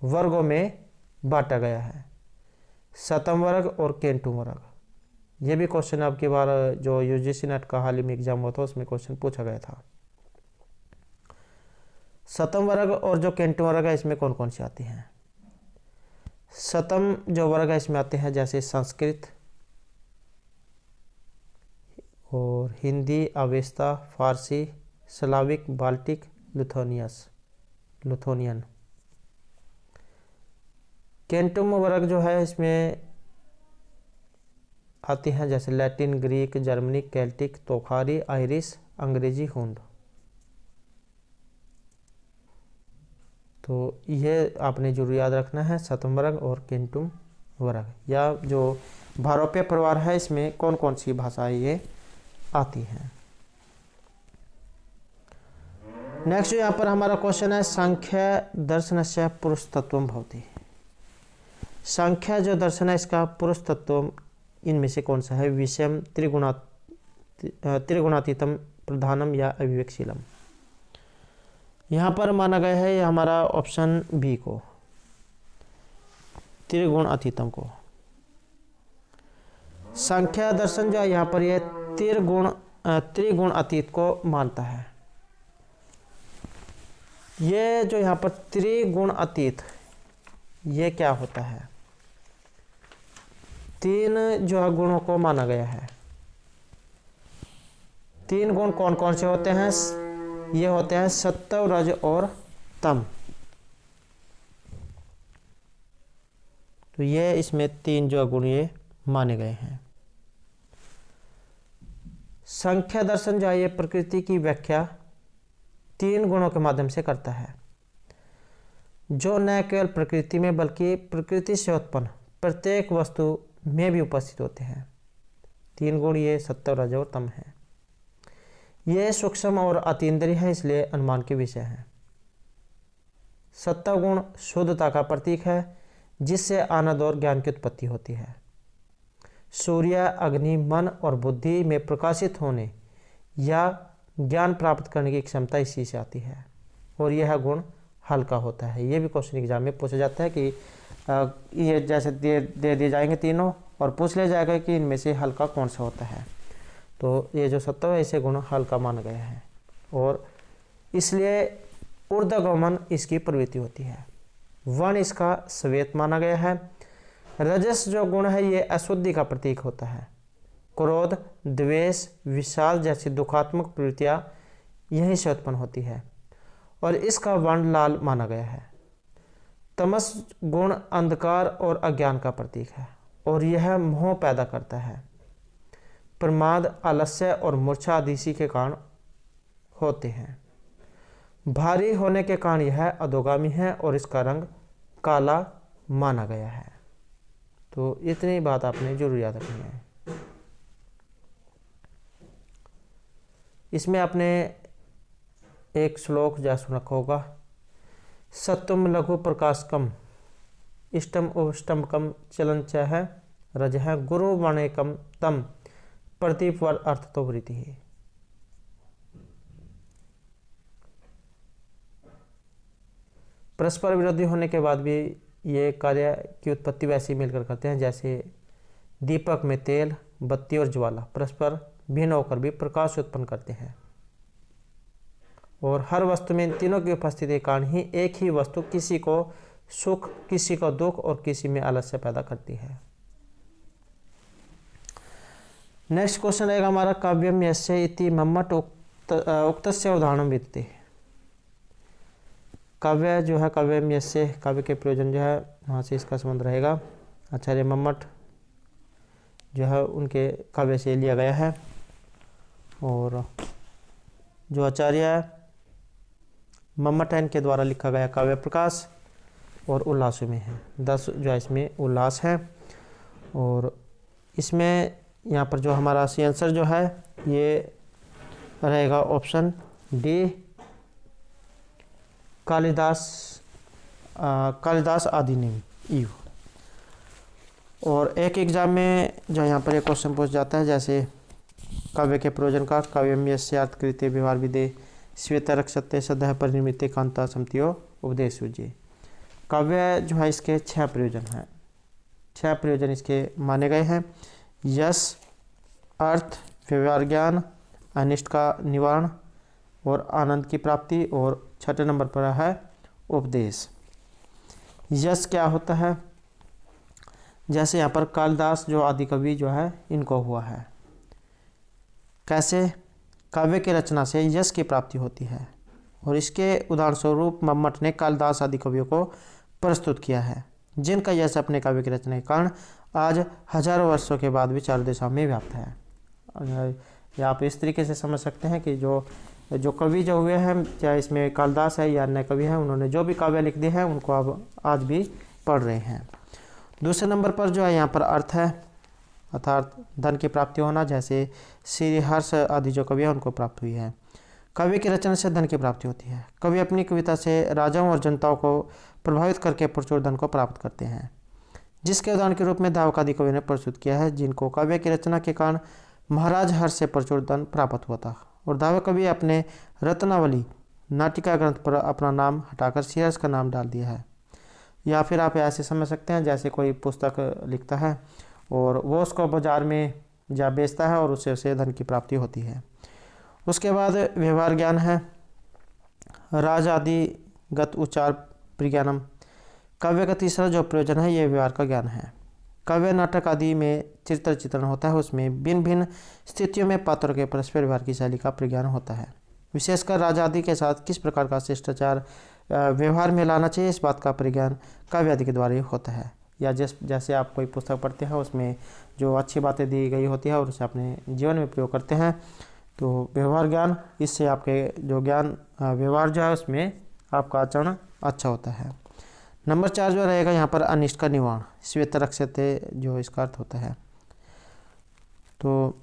वर्गों में बांटा गया है, शतम वर्ग और केंटू वर्ग। ये भी क्वेश्चन आपकी बार जो यूजीसी नेट का हाल ही में एग्जाम हुआ था उसमें क्वेश्चन पूछा गया था। शतम वर्ग और जो केंटू वर्ग है इसमें कौन कौन सी आती हैं? शतम जो वर्ग है इसमें आते हैं जैसे संस्कृत और Hindi, Avesta, Farsi, Slavic, Baltic, Lithuanian. Centum वर्ग जो है इसमें आती हैं जैसे लैटिन, ग्रीक, जर्मनिक, केल्टिक, तोखारी, आयरिश, अंग्रेजी, हुंड। तो ये आपने जरूर याद रखना है, शतम वर्ग और केंटुम वर्ग, या जो भारोपीय परिवार है इसमें कौन कौन सी भाषाएं ये आती हैं। नेक्स्ट यहाँ पर हमारा क्वेश्चन है संख्या दर्शनस्य पुरुष तत्वम भवति। संख्या जो दर्शन है इसका पुरुष तत्व इनमें से कौन सा है? विषम, त्रिगुणातीतम, प्रधानम या अविवेकशीलम। यहाँ पर माना गया है ये हमारा ऑप्शन बी को, त्रिगुण अतीतम को। संख्या दर्शन जो है यहाँ पर ये त्रिगुण अतीत को मानता है। ये जो यहाँ पर त्रिगुण अतीत ये क्या होता है? तीन जो है गुणों को माना गया है। तीन गुण कौन कौन से होते हैं? ये होते हैं सत्व, रज और तम। तो ये इसमें तीन जो गुण ये माने गए हैं। संख्या दर्शन जो है ये प्रकृति की व्याख्या तीन गुणों के माध्यम से करता है, जो न केवल प्रकृति में बल्कि प्रकृति से उत्पन्न प्रत्येक वस्तु में भी उपस्थित होते हैं। तीन गुण ये सत्व, रज और तम है। ये सूक्ष्म और अतीन्द्रिय है, इसलिए अनुमान के विषय है। सत्व गुण शुद्धता का प्रतीक है, जिससे आनंद और ज्ञान की उत्पत्ति होती है। सूर्य, अग्नि, मन और बुद्धि में प्रकाशित होने या ज्ञान प्राप्त करने की क्षमता इसी से आती है। और यह गुण हल्का होता है। ये भी क्वेश्चन एग्जाम में पूछा जाता है कि ये जैसे दे दिए जाएंगे तीनों और पूछ लिया जाएगा कि इनमें से हल्का कौन सा होता है। तो ये जो सत्व है इसे गुण हल्का माना गया है और इसलिए ऊर्ध्वगमन इसकी प्रवृत्ति होती है। वन इसका श्वेत माना गया है। रजस जो गुण है ये अशुद्धि का प्रतीक होता है। क्रोध, द्वेष, विषाद जैसी दुखात्मक प्रवृत्तियां यहीं से उत्पन्न होती है और इसका वर्ण लाल माना गया है। तमस गुण अंधकार और अज्ञान का प्रतीक है और यह मोह पैदा करता है। प्रमाद, आलस्य और मूर्छा आदि इसी के कारण होते हैं। भारी होने के कारण यह अधोगामी है और इसका रंग काला माना गया है। तो इतनी बात आपने जरूर याद रखनी है। इसमें आपने एक श्लोक जा सुन रखा होगा, सत्वम लघु प्रकाशकम इष्टम उष्टमकम चलन च है रज है गुरु वणेकम तम प्रदीप वर अर्थ तो वृत्ति है। परस्पर विरोधी होने के बाद भी ये कार्य की उत्पत्ति वैसे ही मिलकर करते हैं जैसे दीपक में तेल, बत्ती और ज्वाला परस्पर भिन्न होकर भी प्रकाश उत्पन्न करते हैं और हर वस्तु में इन तीनों की उपस्थिति के कारण ही एक ही वस्तु किसी को सुख, किसी को दुख और किसी में आलस्य पैदा करती है। नेक्स्ट क्वेश्चन रहेगा हमारा, काव्यम यस्य इति मम्मट उक्तस्य उदाहरणं विदते। काव्य जो है, काव्यम यस्य, काव्य के प्रयोजन जो है वहाँ से इसका संबंध रहेगा। आचार्य मम्मट जो है उनके काव्य से लिया गया है, और जो आचार्य मम्मटैन के द्वारा लिखा गया काव्य प्रकाश और उल्लास में है। 10 जो है इसमें उल्लास है। और इसमें यहाँ पर जो हमारा सी आंसर जो है ये रहेगा ऑप्शन डी, कालिदास आदिनीम ईव। और एक एग्जाम में जो यहाँ पर एक क्वेश्चन पूछ जाता है, जैसे काव्य के प्रयोजन का, काव्यम यस्य अर्थकृत्य व्यवहार विदे श्वेतरक्षते सदः परिनिमित्ते कांता समतियो उपदेश युज्ये। काव्य जो है इसके 6 प्रयोजन हैं, 6 प्रयोजन इसके माने गए हैं। यश, अर्थ, व्यवहार ज्ञान, अनिष्ट का निवारण और आनंद की प्राप्ति, और 6ठे नंबर पर है उपदेश। यश क्या होता है, जैसे यहाँ पर कालिदास जो आदि कवि जो है इनको हुआ है। कैसे? काव्य की रचना से यश की प्राप्ति होती है, और इसके उदाहरण स्वरूप मम्मट ने कालिदास आदि कवियों को प्रस्तुत किया है, जिनका यश अपने काव्य की रचना के कारण आज हजारों वर्षों के बाद भी चारों दिशाओं में व्याप्त है। या आप इस तरीके से समझ सकते हैं कि जो कवि जो हुए हैं, चाहे इसमें कालिदास है या अन्य कवि हैं, उन्होंने जो भी काव्य लिख दिए हैं उनको अब आज भी पढ़ रहे हैं। दूसरे नंबर पर जो है यहाँ पर अर्थ है, अर्थात धन की प्राप्ति होना, जैसे श्री हर्ष आदि जो कवि हैं उनको प्राप्त हुई है। काव्य की रचना से धन की प्राप्ति होती है। कवि अपनी कविता से राजाओं और जनताओं को प्रभावित करके प्रचुर धन को प्राप्त करते हैं, जिसके उदाहरण के रूप में दावक आदि कवि ने प्रस्तुत किया है, जिनको काव्य की रचना के कारण महाराज हर्ष से प्रचुर धन प्राप्त हुआ था। और दावक कवि अपने रत्नावली नाटिका ग्रंथ पर अपना नाम हटाकर श्री हर्ष का नाम डाल दिया है। या फिर आप ऐसे समझ सकते हैं, जैसे कोई पुस्तक लिखता है और वो उसको बाजार में जा बेचता है और उससे उसे धन की प्राप्ति होती है। उसके बाद व्यवहार ज्ञान है, राज आदि गत उच्चार प्रज्ञानम। काव्य का तीसरा जो प्रयोजन है ये व्यवहार का ज्ञान है। काव्य नाटक आदि में चित्रण होता है, उसमें भिन्न भिन्न स्थितियों में पात्रों के परस्पर व्यवहार की शैली का प्रज्ञान होता है। विशेषकर राजा आदि के साथ किस प्रकार का शिष्टाचार व्यवहार में लाना चाहिए, इस बात का प्रज्ञान काव्य आदि के द्वारा ही होता है। या जैसे आप कोई पुस्तक पढ़ते हैं, उसमें जो अच्छी बातें दी गई होती है और उसे अपने जीवन में प्रयोग करते हैं, तो व्यवहार ज्ञान, इससे आपके जो ज्ञान व्यवहार जो है उसमें आपका आचरण अच्छा होता है। नंबर 4 जो रहेगा यहाँ पर अनिष्ट का निवारण, श्वेतरक्षते जो इसका अर्थ होता है। तो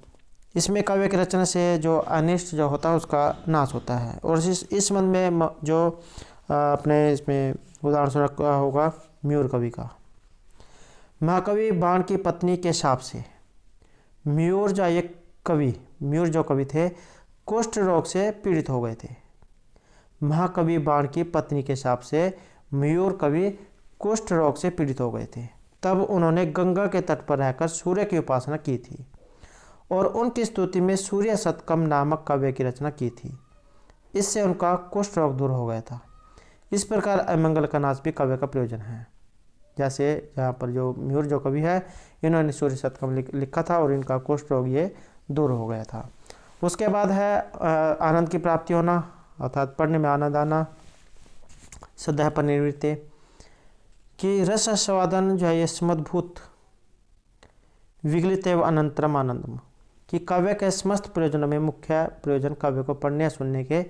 इसमें काव्य की रचना से जो अनिष्ट जो होता है उसका नाश होता है। और इस संबंध में जो अपने इसमें उदाहरण सुना होगा मयूर कवि का। महाकवि बाण की पत्नी के शाप से मयूर जो कवि थे कुष्ठ रोग से पीड़ित हो गए थे। महाकवि बाण की पत्नी के शाप से मयूर कवि कुष्ठ रोग से पीड़ित हो गए थे। तब उन्होंने गंगा के तट पर रहकर सूर्य की उपासना की थी और उनकी स्तुति में सूर्य शतकम नामक काव्य की रचना की थी। इससे उनका कुष्ठ रोग दूर हो गया था। इस प्रकार अमंगल का नाश भी काव्य का प्रयोजन है। जैसे यहाँ पर जो मयूर जो कवि है, इन्होंने सूर्य शतकम लिखा था और इनका कुष्ठ रोग ये दूर हो गया था। उसके बाद है आनंद की प्राप्ति होना, अर्थात पढ़ने में आनंद आना, सदैव पर निवृत्ति कि रस स्वादन जो है ये स्मद्भूत विगलित एवं अनंतरम आनंदम, कि काव्य के समस्त प्रयोजनों में मुख्य प्रयोजन काव्य को पढ़ने या सुनने के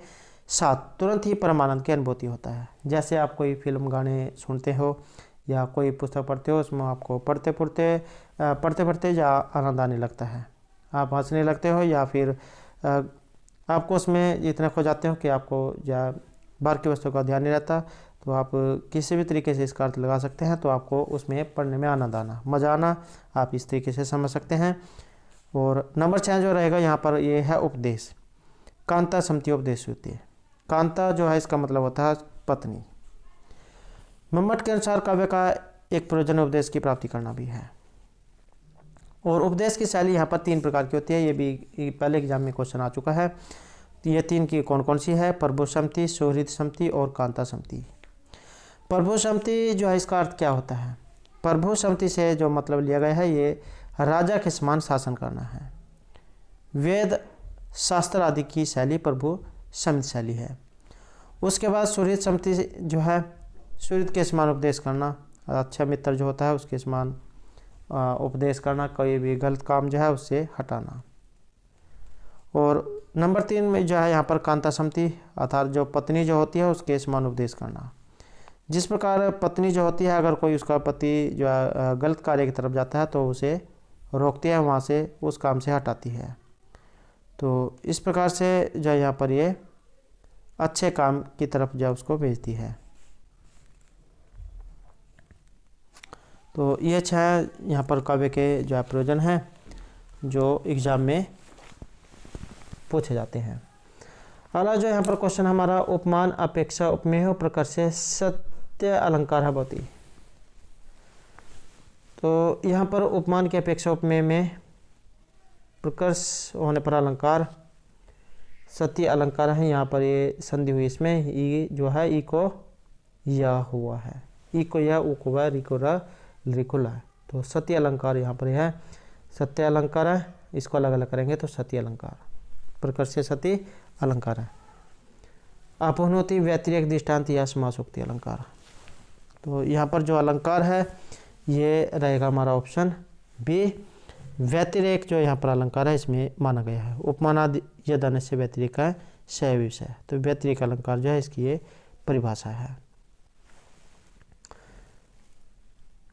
साथ तुरंत ही परमानंद की अनुभूति होता है। जैसे आप कोई फिल्म गाने सुनते हो या कोई पुस्तक पढ़ते हो, उसमें आपको पढ़ते पढ़ते या आनंद आने लगता है, आप हंसने लगते हो या फिर आपको उसमें इतना खो जाते हो कि आपको या बाहर की वस्तु का ध्यान नहीं रहता। तो आप किसी भी तरीके से इसका अर्थ लगा सकते हैं, तो आपको उसमें पढ़ने में आनंद आना, मज़ा आना, आप इस तरीके से समझ सकते हैं। और नंबर 6 जो रहेगा यहाँ पर ये है उपदेश, कांता समति उपदेश होती है। कांता जो है इसका मतलब होता है पत्नी। मम्मट के अनुसार काव्य का एक प्रयोजन उपदेश की प्राप्ति करना भी है। और उपदेश की शैली यहाँ पर 3 प्रकार की होती है, ये भी पहले एग्जाम में क्वेश्चन आ चुका है। तो ये 3 की कौन कौन सी है? प्रभु समति, सुहृद समति और कांता समति। प्रभु समति जो है इसका अर्थ क्या होता है? प्रभु समति से जो मतलब लिया गया है ये राजा के समान शासन करना है। वेद शास्त्र आदि की शैली प्रभु समित शैली है। उसके बाद सुहृद समिति जो है, सुहृद के समान उपदेश करना, अच्छा मित्र जो होता है उसके समान उपदेश करना, कोई भी गलत काम जो है उससे हटाना। और नंबर 3 में जो है यहाँ पर कांता समिति, अर्थात जो पत्नी जो होती है उसके समान उपदेश करना। जिस प्रकार पत्नी जो होती है, अगर कोई उसका पति जो है गलत कार्य की तरफ जाता है तो उसे रोकती है, वहाँ से उस काम से हटाती है। तो इस प्रकार से जो यहाँ पर ये अच्छे काम की तरफ जो उसको भेजती है। तो ये 6 यहाँ पर काव्य के जो है प्रयोजन हैं जो एग्जाम में पूछे जाते हैं। अगला जो यहाँ पर क्वेश्चन हमारा, उपमान अपेक्षा उपमेय प्रकर्ष सत्य अलंकार है भवति। तो यहाँ पर उपमान की अपेक्षा उपमेय में प्रकर्ष होने पर अलंकार सत्य अलंकार है। यहाँ पर ये संधि हुई, इसमें ई जो है ई को या हुआ है, ई को या, उ को व, री को र, ली को ला। तो सत्य अलंकार यहाँ पर है, सत्य अलंकार है, इसको अलग अलग करेंगे तो सत्य अलंकार, प्रकर्ष सत्य अलंकार है। अपुनोति व्यतिरेक दृष्टांत या समासोक्ति अलंकार। तो यहाँ पर जो अलंकार है ये रहेगा हमारा ऑप्शन बी। व्यतिरेक जो यहाँ पर अलंकार है इसमें माना गया है। उपमानादि यद अन्य से व्यतिरेक है शय विषय, तो व्यतिरेक अलंकार जो है इसकी ये परिभाषा है।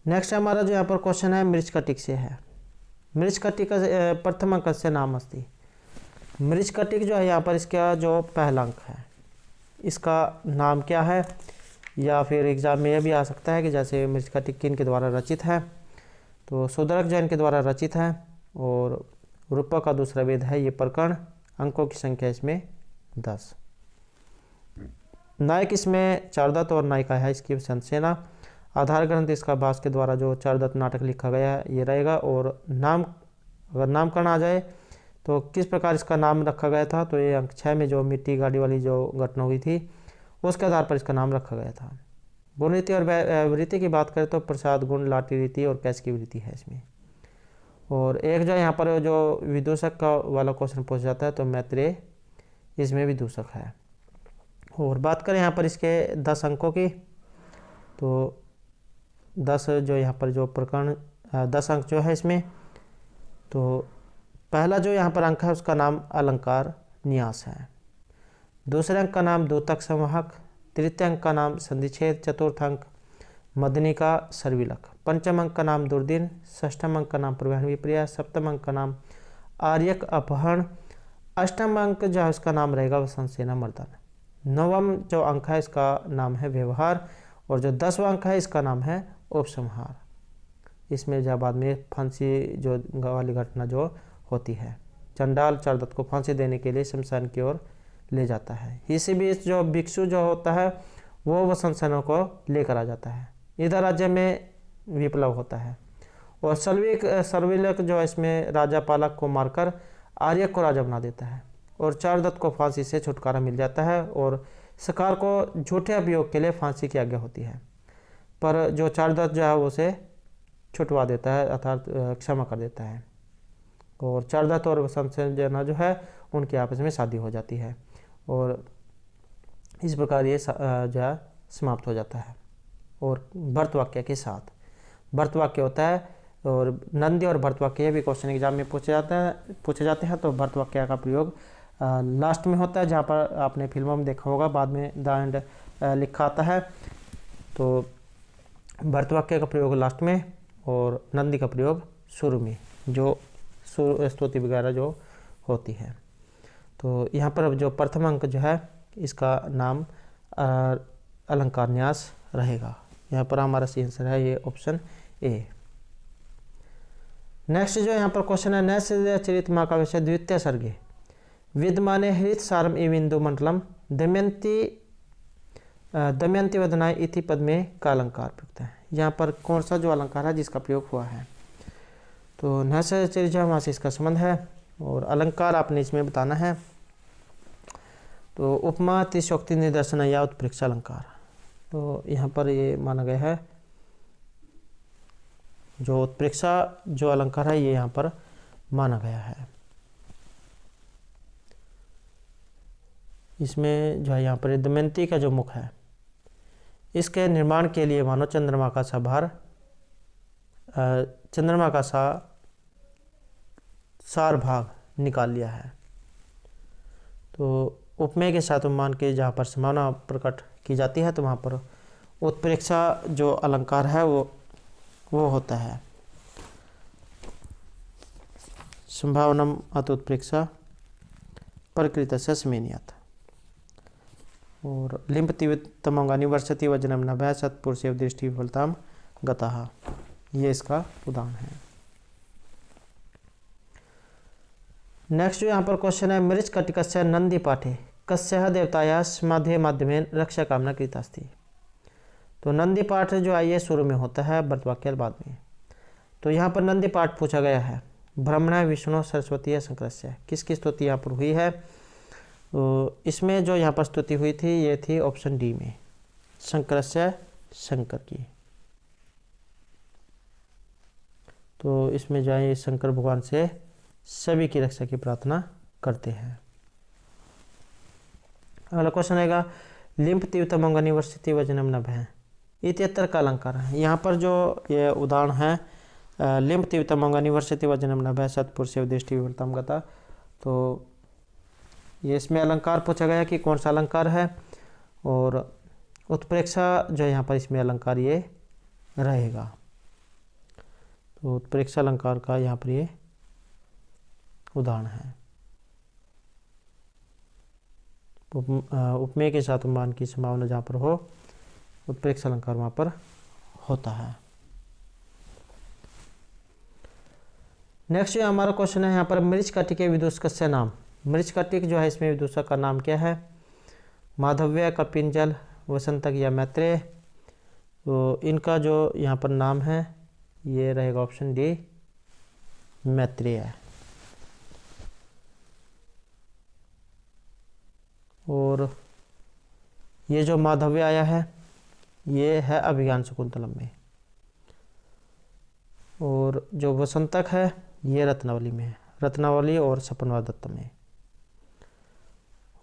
नेक्स्ट हमारा जो यहाँ पर क्वेश्चन है मृच्छकटिक से है। मृच्छकटिक प्रथम अंक से नाम अस्ति। मृच्छकटिक जो है यहाँ पर इसका जो पहला अंक है इसका नाम क्या है, या फिर एग्जाम में यह भी आ सकता है कि जैसे मृच्छकटिक किन के द्वारा रचित है। तो सुदर्क जैन के द्वारा रचित है और रूपक का दूसरा वेद है। ये प्रकरण, अंकों की संख्या इसमें 10। नायक इसमें चारदत्त और नायिका है इसकी संसेना। आधार ग्रंथ इसका भास के द्वारा जो चारदत्त नाटक लिखा गया है ये रहेगा। और नाम, अगर नामकरण आ जाए तो किस प्रकार इसका नाम रखा गया था, तो ये अंक 6 में जो मिट्टी गाड़ी वाली जो घटना हुई थी उसके आधार पर इसका नाम रखा गया था। गुण रीति और वृत्ति की बात करें तो प्रसाद गुण, लाठी रीति और कैस की वृत्ति है इसमें। और एक जो यहाँ पर जो विदूषक का वाला क्वेश्चन पूछा जाता है तो मैत्रेय इसमें विदूषक है। और बात करें यहाँ पर इसके 10 अंकों की, तो 10 जो यहाँ पर जो प्रकरण 10 अंक जो है इसमें, तो पहला जो यहाँ पर अंक है उसका नाम अलंकार न्यास है। दूसरे अंक का नाम द्योतक संवाहक, तृतीय अंक का नाम संधिच्छेद, चतुर्थ अंक मदनिका सर्विलक, पंचम अंक का नाम दुर्दिन, षष्ठम अंक का नाम परिवहन विपर्य, सप्तम अंक का नाम आर्यक अपहरण, अष्टम अंक जो है उसका नाम रहेगा वसंत सेना मर्दन, नवम जो अंक है इसका नाम है व्यवहार, और जो 10वां अंक है इसका नाम है उपसंहार। इसमें जब बाद में फांसी जो वाली घटना जो होती है, चंडाल चारदत्त को फांसी देने के लिए शमशान की ओर ले जाता है। इसी बीच जो भिक्षु जो होता है वो वसंत सेना को लेकर आ जाता है। इधर राज्य में विप्लव होता है और सर्विलक जो इसमें राजा पालक को मारकर आर्यक को राजा बना देता है और चारदत्त को फांसी से छुटकारा मिल जाता है और सरकार को झूठे अभियोग के लिए फांसी की आज्ञा होती है। पर जो चारदत्त जो है उसे छुटवा देता है, अर्थात क्षमा कर देता है। और चारदत्त और वसंत सेना जो है उनकी आपस में शादी हो जाती है और इस प्रकार ये जो है समाप्त हो जाता है। और भर्तवाक्य के साथ, भर्तवाक्य होता है और नंदी और भर्तवाक्य ये भी क्वेश्चन एग्जाम में पूछे जाते हैं। तो भर्तवाक्य का प्रयोग लास्ट में होता है, जहाँ पर आपने फिल्मों में देखा होगा, बाद में द एंड लिखा आता है। तो भर्तवाक्य का प्रयोग लास्ट में और नंदी का प्रयोग शुरू में, जो स्तुति वगैरह जो होती है। तो यहाँ पर जो प्रथम अंक जो है इसका नाम अलंकार न्यास रहेगा। यहाँ पर हमारा सही आंसर है ये ऑप्शन ए। नेक्स्ट जो यहाँ पर क्वेश्चन है, नैस्य चरित माँ का विषय द्वितीय सर्गे विद्यमाने हृत सारम इविंदु मंडलम दमयंती वदनाय इति पद में का अलंकार प्रयुक्त है। यहाँ पर कौन सा जो अलंकार है जिसका प्रयोग हुआ है, तो नैस्य चरित वहाँ से इसका संबंध है और अलंकार आपने इसमें बताना है। तो उपमा तिशोक्ति निदर्शन या उत्प्रेक्षा अलंकार, तो यहाँ पर ये माना गया है जो उत्प्रेक्षा जो अलंकार है ये यहाँ पर माना गया है। इसमें जो है यहाँ पर दमयंती का जो मुख है, इसके निर्माण के लिए मानो चंद्रमा का सा भार, चंद्रमा का सार भाग निकाल लिया है। तो उपमेय के साथ उपमान के जहाँ पर संभावना प्रकट की जाती है तो वहाँ पर उत्प्रेक्षा जो अलंकार है वो होता है संभावनम अत उत्प्रेक्षा प्रकृतस्य समेनियत। और लिम्पति तमंगानि वर्षति वजनम नभः सत्पुरुषेव दृष्टि विफलताम गतः, ये इसका उदाहरण है। नेक्स्ट जो यहाँ पर क्वेश्चन है, मृच कटिकस्य नंदी पाठे कस्य देवताया माध्य माध्यमेन रक्षा कामना कृतास्ति। तो नंदी पाठ जो है ये शुरू में होता है, व्रतवाक्य बाद में। तो यहाँ पर नंदी पाठ पूछा गया है, ब्रह्मण विष्णु सरस्वती शंकरस्य, किसकी स्तुति यहाँ पर हुई है। तो इसमें जो यहाँ पर स्तुति हुई थी ये थी ऑप्शन डी में, शंकरस्य, शंकर की। तो इसमें जो है शंकर भगवान से सभी की रक्षा की प्रार्थना करते हैं। अगला क्वेश्चन आएगा, लिम्प तीव्रतमंगनि वर्षति वजनम नभः इत्यत्र का अलंकार है। यहाँ पर जो ये उदाहरण है, लिम्प तीव्रतमंगनि वर्षति वजनम नभः सत्पुरुषेव दृष्टि विफलताम गतः, तो ये इसमें अलंकार पूछा गया कि कौन सा अलंकार है, और उत्प्रेक्षा जो यहाँ पर इसमें अलंकार ये रहेगा। तो उत्प्रेक्षा अलंकार का यहाँ पर ये उदाहरण है। उपमेय के साथ उपमान की संभावना जहाँ पर हो, उत्प्रेक्षा अलंकार वहाँ पर होता है। नेक्स्ट जो हमारा क्वेश्चन है यहाँ पर, मृच्छकटिक विदूषकस्य नाम। मृच्छकटिक जो है इसमें विदूषक का नाम क्या है, माधव्य, कपिंजल, वसंतक या मैत्रेय। तो इनका जो यहाँ पर नाम है ये रहेगा ऑप्शन डी, मैत्रेय। और ये जो माधव्य आया है ये है अभिज्ञान शकुंतलम में, और जो वसंतक है ये रत्नावली में है, रत्नावली और सपनवा दत्त में।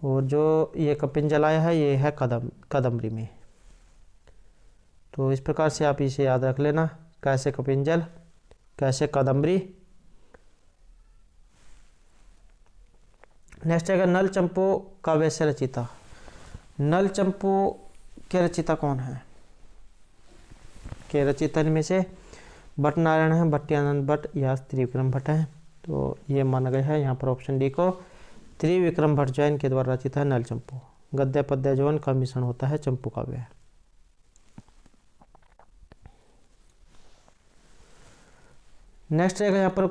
और जो ये कपिंजल आया है ये है कदम्बरी में। तो इस प्रकार से आप इसे याद रख लेना, कैसे कपिंजल, कैसे कदम्बरी। नेक्स्ट है नल चंपू काव्य से रचिता। नल चंपू के रचिता कौन है, के रचिता में से भट्ट नारायण है, भट्टियानंद भट्ट या त्रिविक्रम भट्ट है। तो ये माना गया है यहाँ पर ऑप्शन डी को, त्रिविक्रम भट्ट जैन के द्वारा रचित है नल चंपू। गद्य पद्य जौन का मिश्रण होता है चंपू काव्य। नेक्स्ट रहेगा यहाँ पर,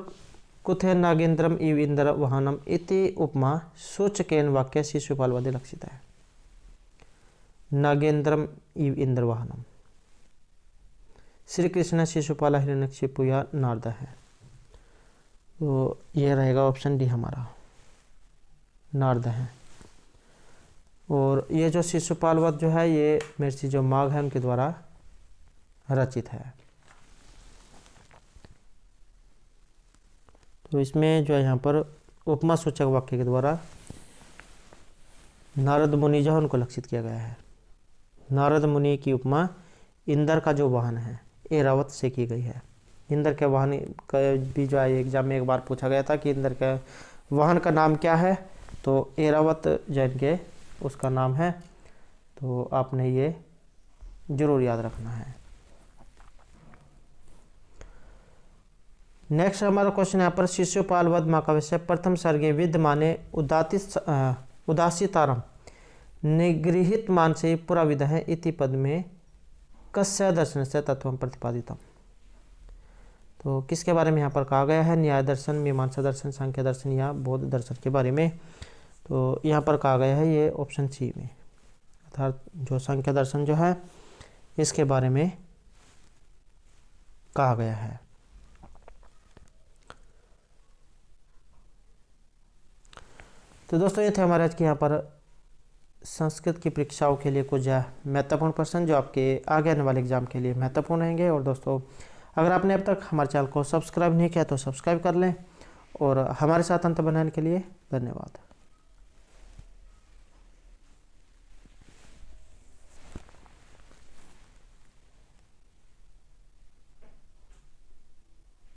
कुथे नागेंद्रम इव इंद्र वाहनम इति उपमा सूचकेन वाक्य शिशुपाल वधे लक्षित है। नागेंद्रम इव इंद्र वाहनम, श्री कृष्ण शिशुपाल हिरण्यकशिपु या नारद है। तो ये रहेगा ऑप्शन डी हमारा, नारद है। और ये जो शिशुपाल वध जो है ये महर्षि जो माघ है उनके द्वारा रचित है। तो इसमें जो है यहाँ पर उपमा सूचक वाक्य के द्वारा नारद मुनि जो है उनको लक्षित किया गया है। नारद मुनि की उपमा इंद्र का जो वाहन है ऐरावत से की गई है। इंद्र के वाहन का भी जो है एग्जाम में एक बार पूछा गया था कि इंद्र के वाहन का नाम क्या है, तो ऐरावत जैन के उसका नाम है। तो आपने ये जरूर याद रखना है। नेक्स्ट हमारा क्वेश्चन यहाँ पर, शिशुपाल वध महाकाव्य से प्रथम सर्गे विद्यमाने उदासीतारम निगृहित मानसे पुरा विदः इति पद में कस्य दर्शन से तत्वम प्रतिपादितम। तो किसके बारे में यहाँ पर कहा गया है, न्याय दर्शन, मीमांसा दर्शन, सांख्य दर्शन या बौद्ध दर्शन के बारे में। तो यहाँ पर कहा गया है ये ऑप्शन सी में, अर्थात जो सांख्य दर्शन जो है इसके बारे में कहा गया है। तो दोस्तों ये थे हमारे आज के यहाँ पर संस्कृत की परीक्षाओं के लिए कुछ महत्वपूर्ण प्रश्न जो आपके आगे आने वाले एग्जाम के लिए महत्वपूर्ण रहेंगे। और दोस्तों अगर आपने अब तक हमारे चैनल को सब्सक्राइब नहीं किया तो सब्सक्राइब कर लें, और हमारे साथ अंत बनाने के लिए धन्यवाद।